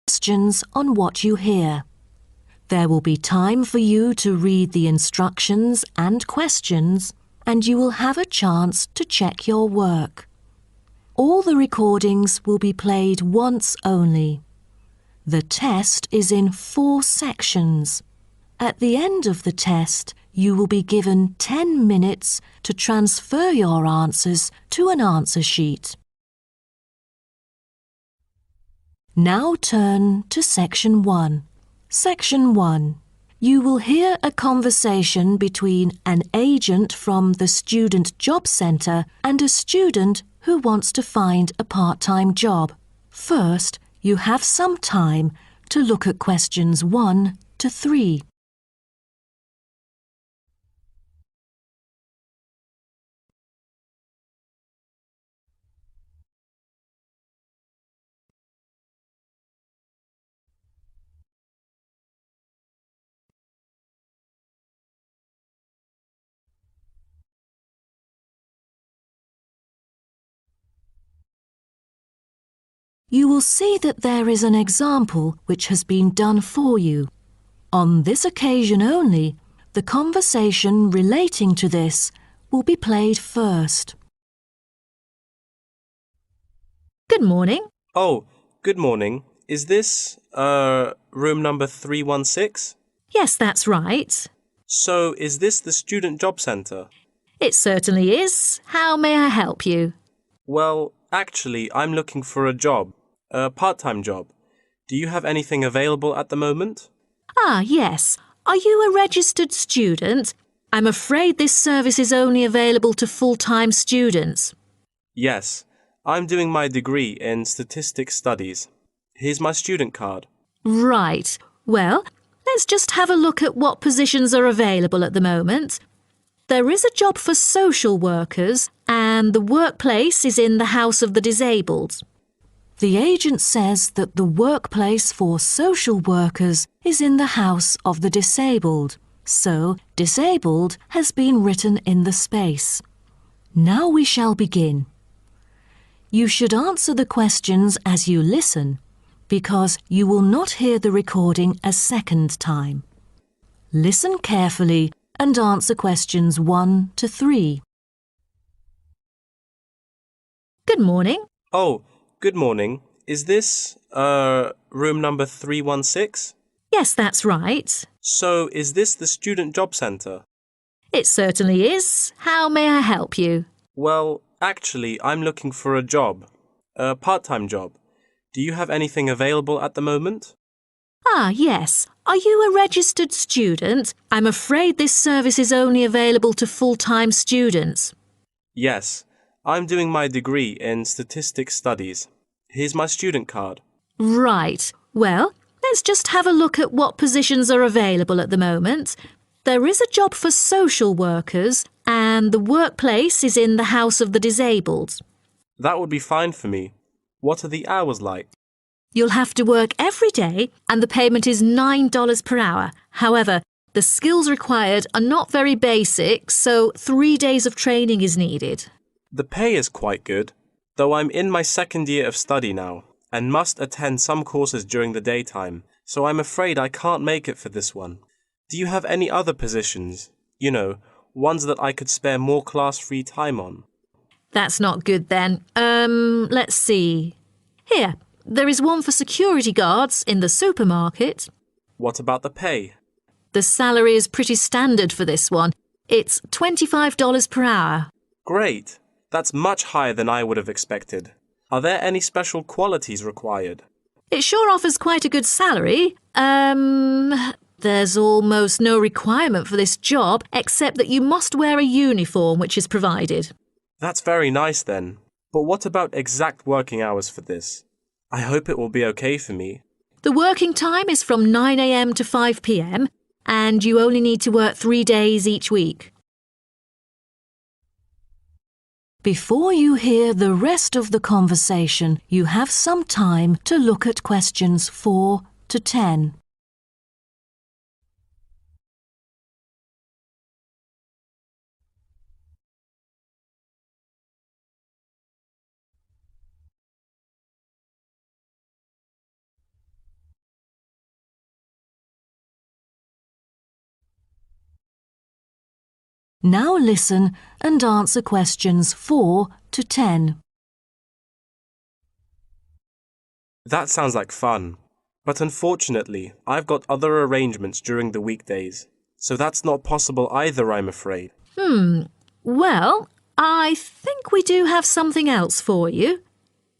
questions on what you hear. There will be time for you to read the instructions and questions, and you will have a chance to check your work. All the recordings will be played once only. The test is in 4 sections. At the end of the test, you will be given 10 minutes to transfer your answers to an answer sheet. Now turn to Section 1. Section 1. You will hear a conversation between an agent from the Student Job Centre and a student who wants to find a part-time job. First, you have some time to look at questions 1 to 3. You will see that there is an example which has been done for you. On this occasion only, the conversation relating to this will be played first. Good morning. Oh, good morning. Is this, room number 316? Yes, that's right. So, is this the Student Job Centre? It certainly is. How may I help you? Well, actually, I'm looking for a job, a part-time job. Do you have anything available at the moment? Ah, yes. Are you a registered student? I'm afraid this service is only available to full-time students. Yes, I'm doing my degree in statistics studies. Here's my student card. Right. Well, let's just have a look at what positions are available at the moment. There is a job for social workers, and the workplace is in the House of the Disabled. The agent says that the workplace for social workers is in the House of the Disabled, so disabled has been written in the space. Now we shall begin. You should answer the questions as you listen, because you will not hear the recording a second time. Listen carefully and answer questions 1 to 3. Good morning. Oh, good morning. Is this, room number 316? Yes, that's right. So, is this the Student Job Centre? It certainly is. How may I help you? Well, actually, I'm looking for a job, a part-time job. Do you have anything available at the moment? Ah, yes. Are you a registered student? I'm afraid this service is only available to full-time students. Yes, I'm doing my degree in statistics studies. Here's my student card. Right. Well, let's just have a look at what positions are available at the moment. There is a job for social workers, and the workplace is in the House of the Disabled. That would be fine for me. What are the hours like? You'll have to work every day, and the payment is $9 per hour. However, the skills required are not very basic, so 3 days of training is needed. The pay is quite good, though I'm in my second year of study now and must attend some courses during the daytime, so I'm afraid I can't make it for this one. Do you have any other positions? You know, ones that I could spare more class-free time on? That's not good then. Let's see. Here, there is one for security guards in the supermarket. What about the pay? The salary is pretty standard for this one. It's $25 per hour. Great! That's much higher than I would have expected. Are there any special qualities required? It sure offers quite a good salary. There's almost no requirement for this job except that you must wear a uniform which is provided. That's very nice then. But what about exact working hours for this? I hope it will be okay for me. The working time is from 9 a.m. to 5 p.m. and you only need to work 3 days each week. Before you hear the rest of the conversation, you have some time to look at questions 4 to 10. Now listen and answer questions 4 to 10. That sounds like fun. But unfortunately, I've got other arrangements during the weekdays. So that's not possible either, I'm afraid. Well, I think we do have something else for you.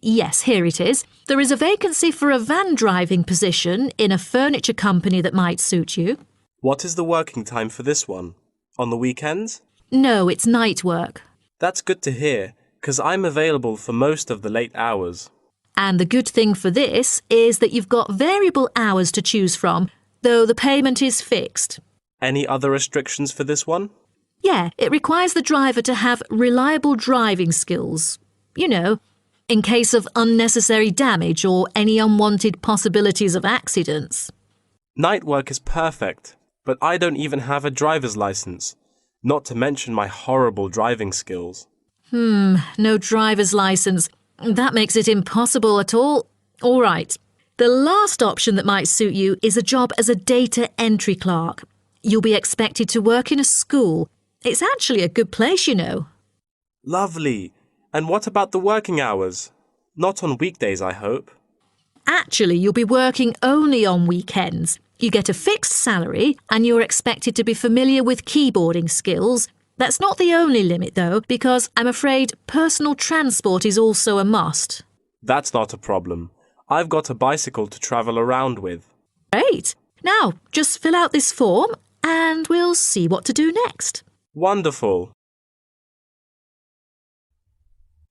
Yes, here it is. There is a vacancy for a van driving position in a furniture company that might suit you. What is the working time for this one? On the weekends? No, it's night work. That's good to hear, 'cause I'm available for most of the late hours. And the good thing for this is that you've got variable hours to choose from, though the payment is fixed. Any other restrictions for this one? Yeah, it requires the driver to have reliable driving skills. You know, in case of unnecessary damage or any unwanted possibilities of accidents. Night work is perfect, but I don't even have a driver's license, not to mention my horrible driving skills. No driver's license. That makes it impossible at all. All right. The last option that might suit you is a job as a data entry clerk. You'll be expected to work in a school. It's actually a good place, you know. Lovely. And what about the working hours? Not on weekdays, I hope. Actually, you'll be working only on weekends. You get a fixed salary and you're expected to be familiar with keyboarding skills. That's not the only limit, though, because I'm afraid personal transport is also a must. That's not a problem. I've got a bicycle to travel around with. Great. Now, just fill out this form and we'll see what to do next. Wonderful.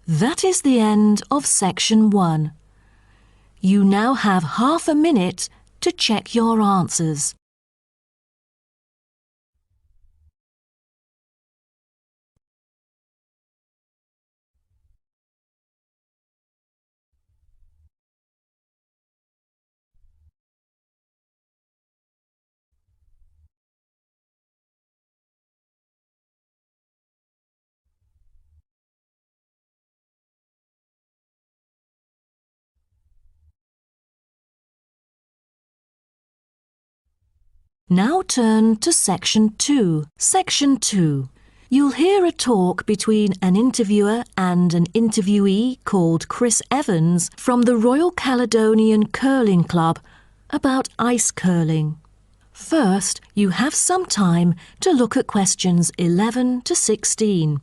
That is the end of section 1. You now have half a minute to check your answers. Now turn to section 2. Section 2. You'll hear a talk between an interviewer and an interviewee called Chris Evans from the Royal Caledonian Curling Club about ice curling. First, you have some time to look at questions 11 to 16.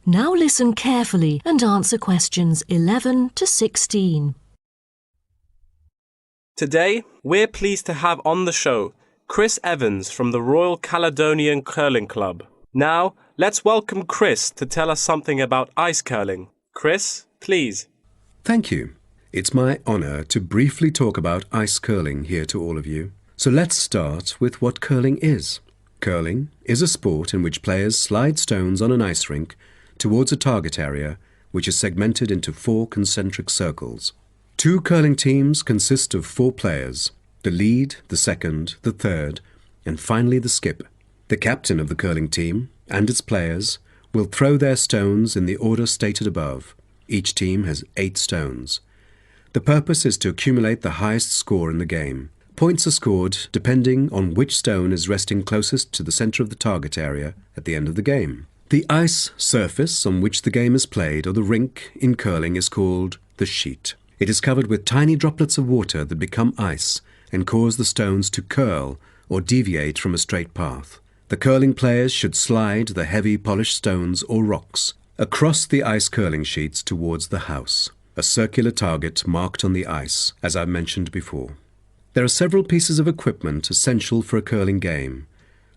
Now listen carefully and answer questions 11 to 16. Today, we're pleased to have on the show Chris Evans from the Royal Caledonian Curling Club. Now, let's welcome Chris to tell us something about ice curling. Chris, please. Thank you. It's my honour to briefly talk about ice curling here to all of you. So let's start with what curling is. Curling is a sport in which players slide stones on an ice rink towards a target area which is segmented into 4 concentric circles. 2 curling teams consist of 4 players, the lead, the second, the third, and finally the skip. The captain of the curling team and its players will throw their stones in the order stated above. Each team has 8 stones. The purpose is to accumulate the highest score in the game. Points are scored depending on which stone is resting closest to the centre of the target area at the end of the game. The ice surface on which the game is played, or the rink in curling, is called the sheet. It is covered with tiny droplets of water that become ice and cause the stones to curl or deviate from a straight path. The curling players should slide the heavy polished stones or rocks across the ice curling sheets towards the house, a circular target marked on the ice, as I mentioned before. There are several pieces of equipment essential for a curling game,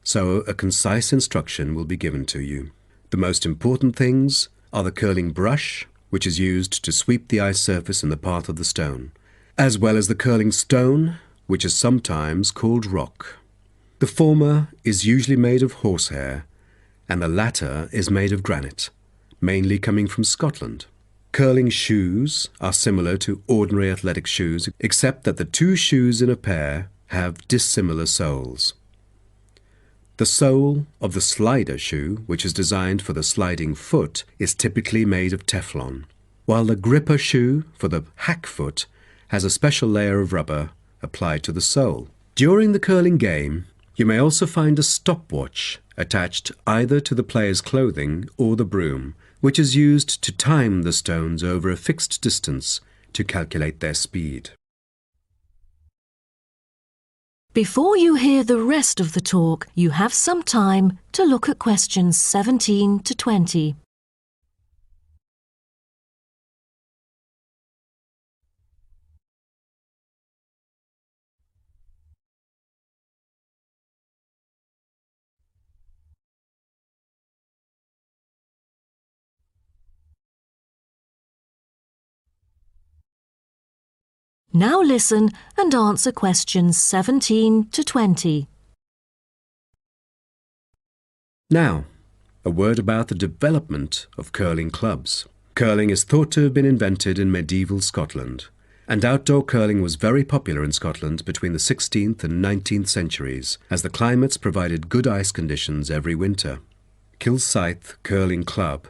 so a concise instruction will be given to you. The most important things are the curling brush, which is used to sweep the ice surface in the path of the stone, as well as the curling stone, which is sometimes called rock. The former is usually made of horsehair, and the latter is made of granite, mainly coming from Scotland. Curling shoes are similar to ordinary athletic shoes, except that the two shoes in a pair have dissimilar soles. The sole of the slider shoe, which is designed for the sliding foot, is typically made of Teflon, while the gripper shoe for the hack foot has a special layer of rubber applied to the sole. During the curling game, you may also find a stopwatch attached either to the player's clothing or the broom, which is used to time the stones over a fixed distance to calculate their speed. Before you hear the rest of the talk, you have some time to look at questions 17 to 20. Now listen and answer questions 17 to 20. Now, a word about the development of curling clubs. Curling is thought to have been invented in medieval Scotland, and outdoor curling was very popular in Scotland between the 16th and 19th centuries, as the climates provided good ice conditions every winter. Kilsyth Curling Club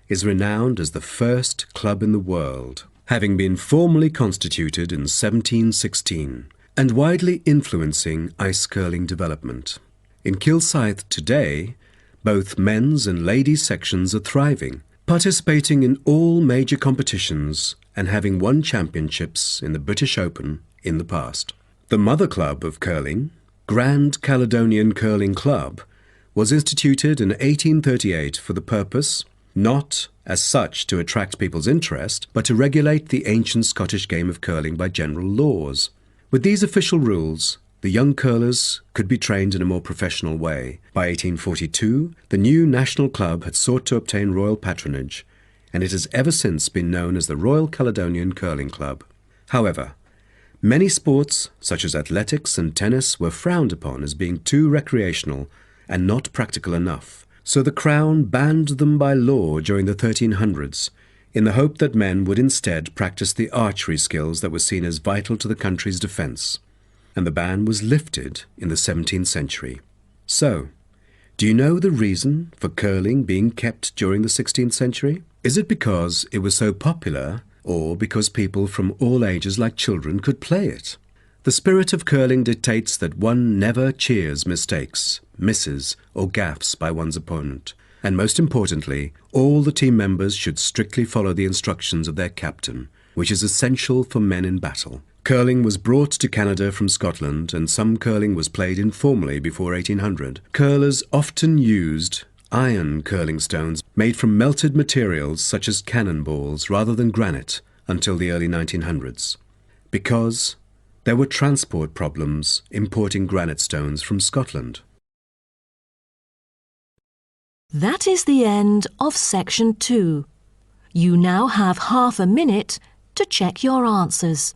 is renowned as the first club in the world, having been formally constituted in 1716 and widely influencing ice curling development. In Kilsyth today, both men's and ladies' sections are thriving, participating in all major competitions and having won championships in the British Open in the past. The mother club of curling, Grand Caledonian Curling Club, was instituted in 1838 for the purpose, not as such to attract people's interest, but to regulate the ancient Scottish game of curling by general laws. With these official rules, the young curlers could be trained in a more professional way. By 1842, the new national club had sought to obtain royal patronage, and it has ever since been known as the Royal Caledonian Curling Club. However, many sports, such as athletics and tennis, were frowned upon as being too recreational and not practical enough. So the Crown banned them by law during the 1300s, in the hope that men would instead practice the archery skills that were seen as vital to the country's defence. And the ban was lifted in the 17th century. So, do you know the reason for curling being kept during the 16th century? Is it because it was so popular, or because people from all ages like children could play it? The spirit of curling dictates that one never cheers mistakes, misses, or gaffes by one's opponent. And most importantly, all the team members should strictly follow the instructions of their captain, which is essential for men in battle. Curling was brought to Canada from Scotland, and some curling was played informally before 1800. Curlers often used iron curling stones made from melted materials such as cannonballs rather than granite until the early 1900s, because there were transport problems importing granite stones from Scotland. That is the end of section 2. You now have half a minute to check your answers.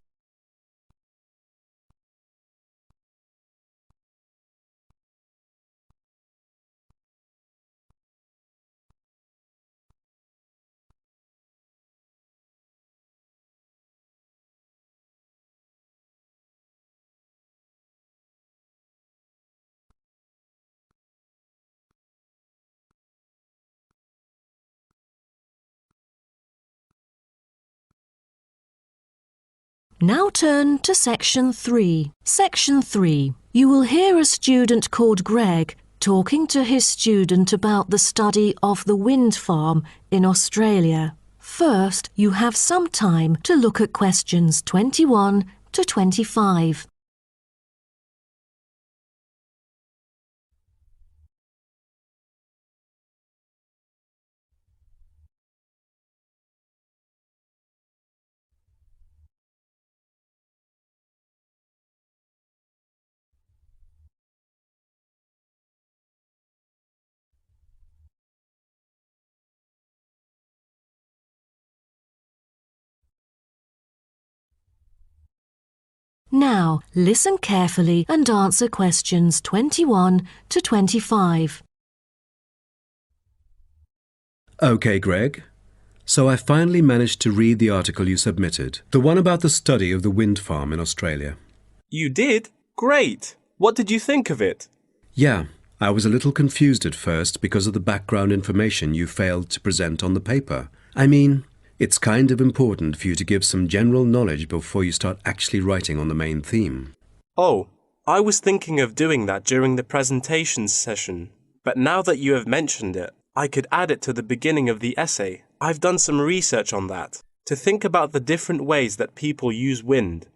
Now turn to section 3. Section 3. You will hear a student called Greg talking to his student about the study of the wind farm in Australia. First, you have some time to look at questions 21 to 25. Now, listen carefully and answer questions 21 to 25. OK, Greg. So I finally managed to read the article you submitted, the one about the study of the wind farm in Australia. You did? Great! What did you think of it? Yeah, I was a little confused at first because of the background information you failed to present on the paper. I mean, it's kind of important for you to give some general knowledge before you start actually writing on the main theme. Oh, I was thinking of doing that during the presentation session. But now that you have mentioned it, I could add it to the beginning of the essay. I've done some research on that, to think about the different ways that people use wind.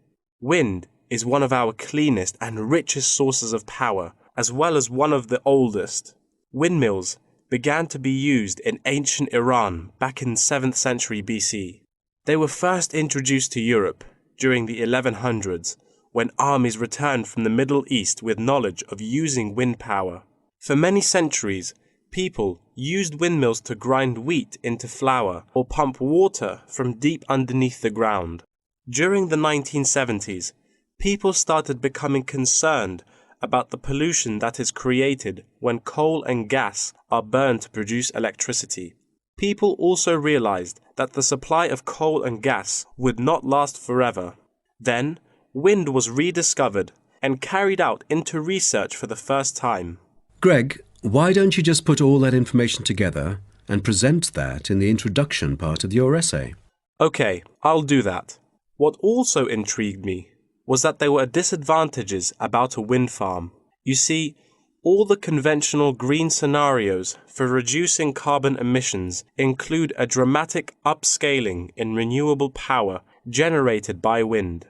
Wind is one of our cleanest and richest sources of power, as well as one of the oldest. Windmills began to be used in ancient Iran back in 7th century BC. They were first introduced to Europe during the 1100s, when armies returned from the Middle East with knowledge of using wind power. For many centuries, people used windmills to grind wheat into flour or pump water from deep underneath the ground. During the 1970s, people started becoming concerned about the pollution that is created when coal and gas are burned to produce electricity. People also realized that the supply of coal and gas would not last forever. Then, wind was rediscovered and carried out into research for the first time. Greg, why don't you just put all that information together and present that in the introduction part of your essay? Okay, I'll do that. What also intrigued me was that there were disadvantages about a wind farm. You see, all the conventional green scenarios for reducing carbon emissions include a dramatic upscaling in renewable power generated by wind,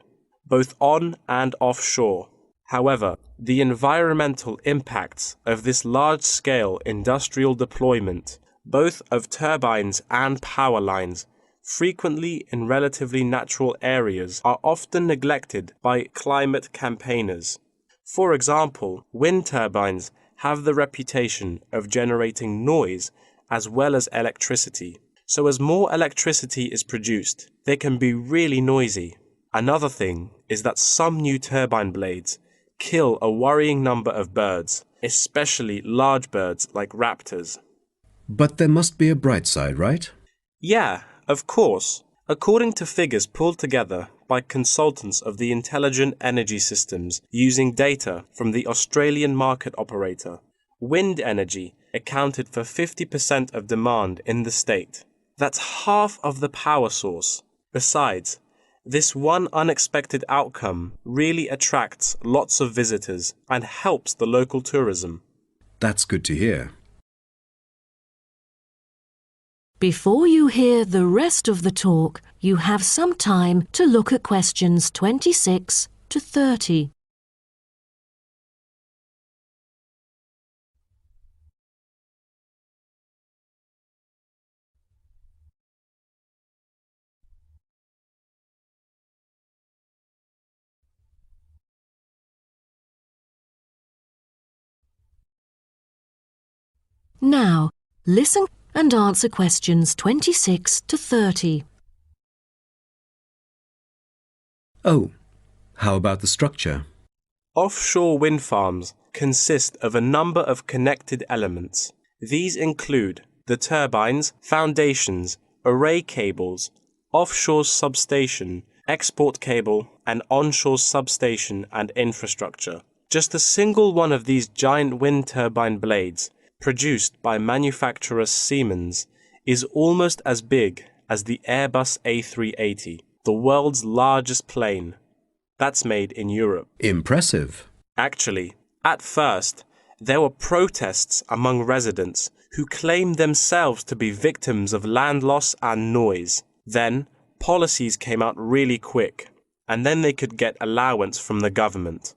both on and offshore. However, the environmental impacts of this large-scale industrial deployment, both of turbines and power lines, frequently in relatively natural areas, are often neglected by climate campaigners. For example, wind turbines have the reputation of generating noise as well as electricity. So as more electricity is produced, they can be really noisy. Another thing is that some new turbine blades kill a worrying number of birds, especially large birds like raptors. But there must be a bright side, right? Yeah, of course. According to figures pulled together by consultants of the Intelligent Energy Systems using data from the Australian market operator, wind energy accounted for 50% of demand in the state. That's half of the power source. Besides, this one unexpected outcome really attracts lots of visitors and helps the local tourism. That's good to hear. Before you hear the rest of the talk, you have some time to look at questions 26 to 30. Now, listen and answer questions 26 to 30. Oh, how about the structure? Offshore wind farms consist of a number of connected elements. These include the turbines, foundations, array cables, offshore substation, export cable, and onshore substation and infrastructure. Just a single one of these giant wind turbine blades, produced by manufacturer Siemens, is almost as big as the Airbus A380, the world's largest plane. That's made in Europe. Impressive. Actually, at first, there were protests among residents who claimed themselves to be victims of land loss and noise. Then, policies came out really quick, and then they could get allowance from the government.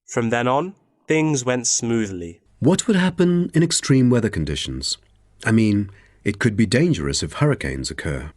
From then on, things went smoothly. What would happen in extreme weather conditions? I mean, it could be dangerous if hurricanes occur.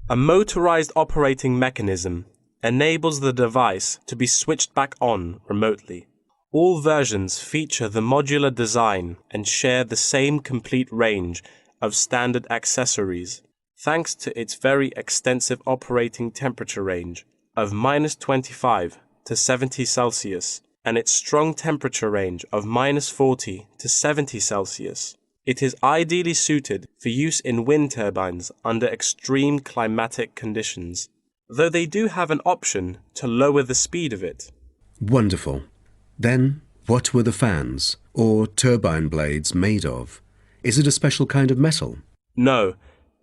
A motorized operating mechanism enables the device to be switched back on remotely. All versions feature the modular design and share the same complete range of standard accessories, thanks to its very extensive operating temperature range of -25 to 70 Celsius and its strong temperature range of -40 to 70 Celsius. It is ideally suited for use in wind turbines under extreme climatic conditions, though they do have an option to lower the speed of it. Wonderful. Then, what were the fans, or turbine blades, made of? Is it a special kind of metal? No,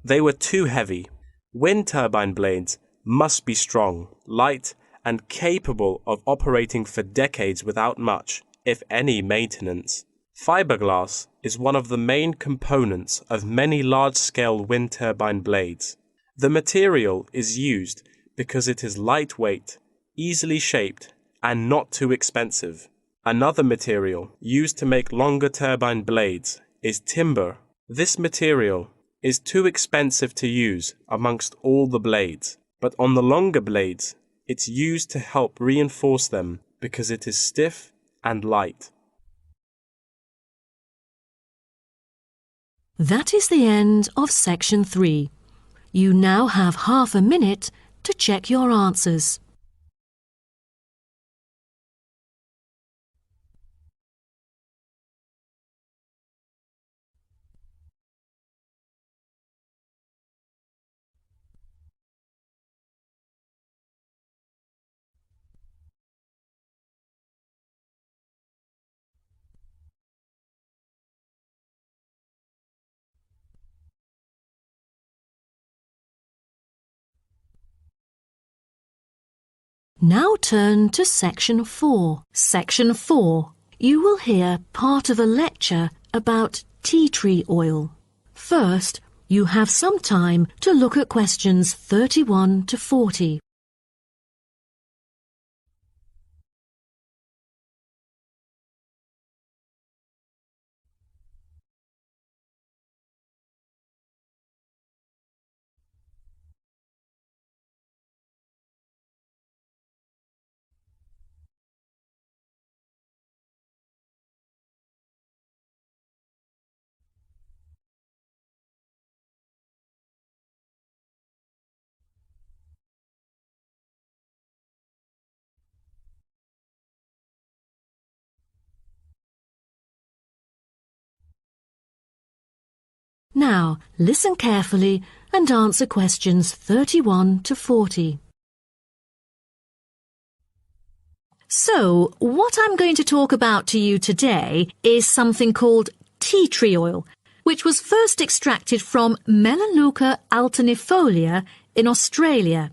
they were too heavy. Wind turbine blades must be strong, light, and capable of operating for decades without much, if any, maintenance. Fiberglass is one of the main components of many large-scale wind turbine blades. The material is used because it is lightweight, easily shaped, and not too expensive. Another material used to make longer turbine blades is timber. This material is too expensive to use amongst all the blades, but on the longer blades, it's used to help reinforce them because it is stiff and light. That is the end of section 3. You now have half a minute to check your answers. Now turn to section 4. Section 4. You will hear part of a lecture about tea tree oil. First, you have some time to look at questions 31 to 40. Now, listen carefully and answer questions 31 to 40. So, what I'm going to talk about to you today is something called tea tree oil, which was first extracted from Melaleuca alternifolia in Australia.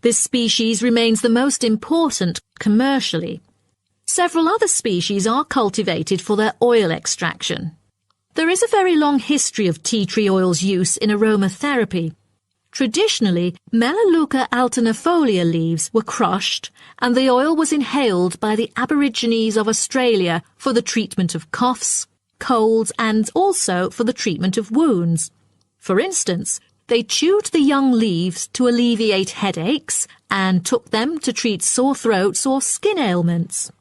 This species remains the most important commercially. Several other species are cultivated for their oil extraction. There is a very long history of tea tree oil's use in aromatherapy. Traditionally, Melaleuca alternifolia leaves were crushed and the oil was inhaled by the Aborigines of Australia for the treatment of coughs, colds and also for the treatment of wounds. For instance, they chewed the young leaves to alleviate headaches and took them to treat sore throats or skin ailments.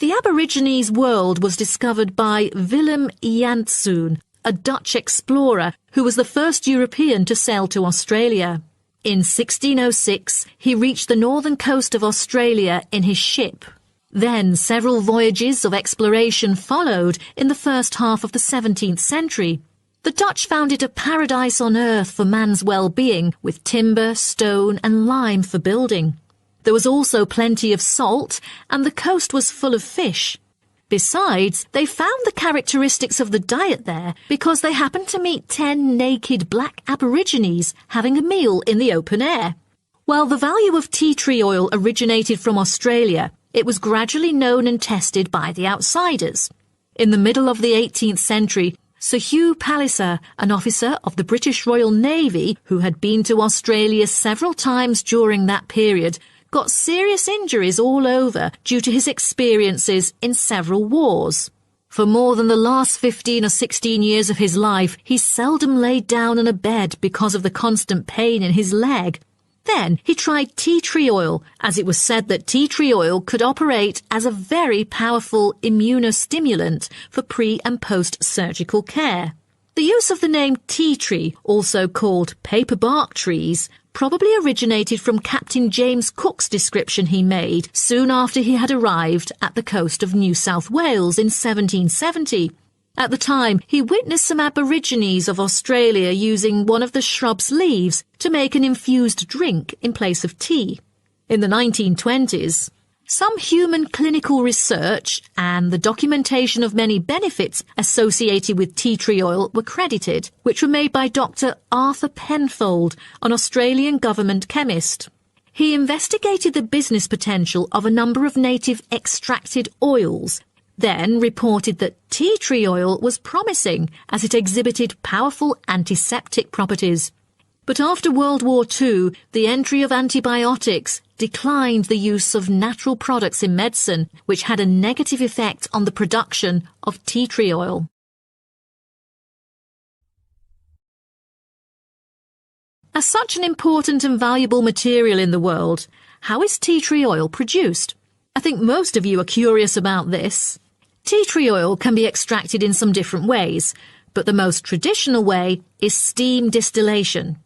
The Aborigines world was discovered by Willem Janszoon, a Dutch explorer who was the first European to sail to Australia. In 1606, he reached the northern coast of Australia in his ship. Then several voyages of exploration followed in the first half of the 17th century. The Dutch found it a paradise on earth for man's well-being, with timber, stone and lime for building. There was also plenty of salt, and the coast was full of fish. Besides, they found the characteristics of the diet there because they happened to meet 10 naked black Aborigines having a meal in the open air. While the value of tea tree oil originated from Australia, it was gradually known and tested by the outsiders. In the middle of the 18th century, Sir Hugh Palliser, an officer of the British Royal Navy who had been to Australia several times during that period, got serious injuries all over due to his experiences in several wars. For more than the last 15 or 16 years of his life, he seldom laid down on a bed because of the constant pain in his leg. Then he tried tea tree oil, as it was said that tea tree oil could operate as a very powerful immunostimulant for pre- and post-surgical care. The use of the name tea tree, also called paper bark trees, probably originated from Captain James Cook's description he made soon after he had arrived at the coast of New South Wales in 1770. At the time, he witnessed some Aborigines of Australia using one of the shrub's leaves to make an infused drink in place of tea. In the 1920s, some human clinical research and the documentation of many benefits associated with tea tree oil were credited, which were made by Dr. Arthur Penfold, an Australian government chemist. He investigated the business potential of a number of native extracted oils, then reported that tea tree oil was promising as it exhibited powerful antiseptic properties. But after World War II, the entry of antibiotics declined the use of natural products in medicine, which had a negative effect on the production of tea tree oil. As such an important and valuable material in the world, how is tea tree oil produced? I think most of you are curious about this. Tea tree oil can be extracted in some different ways, but the most traditional way is steam distillation.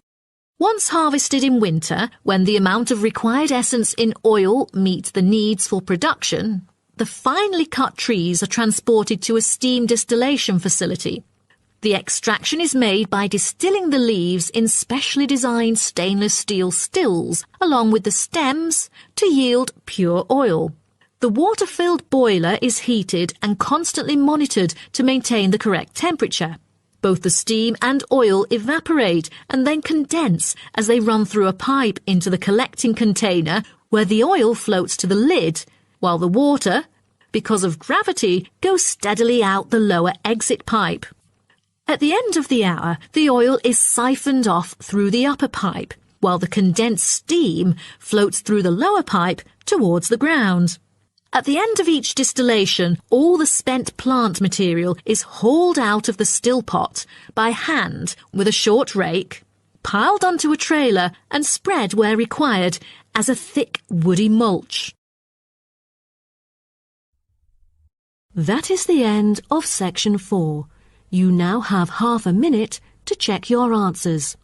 Once harvested in winter, when the amount of required essence in oil meets the needs for production, the finely cut trees are transported to a steam distillation facility. The extraction is made by distilling the leaves in specially designed stainless steel stills along with the stems to yield pure oil. The water-filled boiler is heated and constantly monitored to maintain the correct temperature. Both the steam and oil evaporate and then condense as they run through a pipe into the collecting container where the oil floats to the lid, while the water, because of gravity, goes steadily out the lower exit pipe. At the end of the hour, the oil is siphoned off through the upper pipe, while the condensed steam floats through the lower pipe towards the ground. At the end of each distillation, all the spent plant material is hauled out of the still pot by hand with a short rake, piled onto a trailer and spread where required as a thick woody mulch. That is the end of section 4. You now have half a minute to check your answers.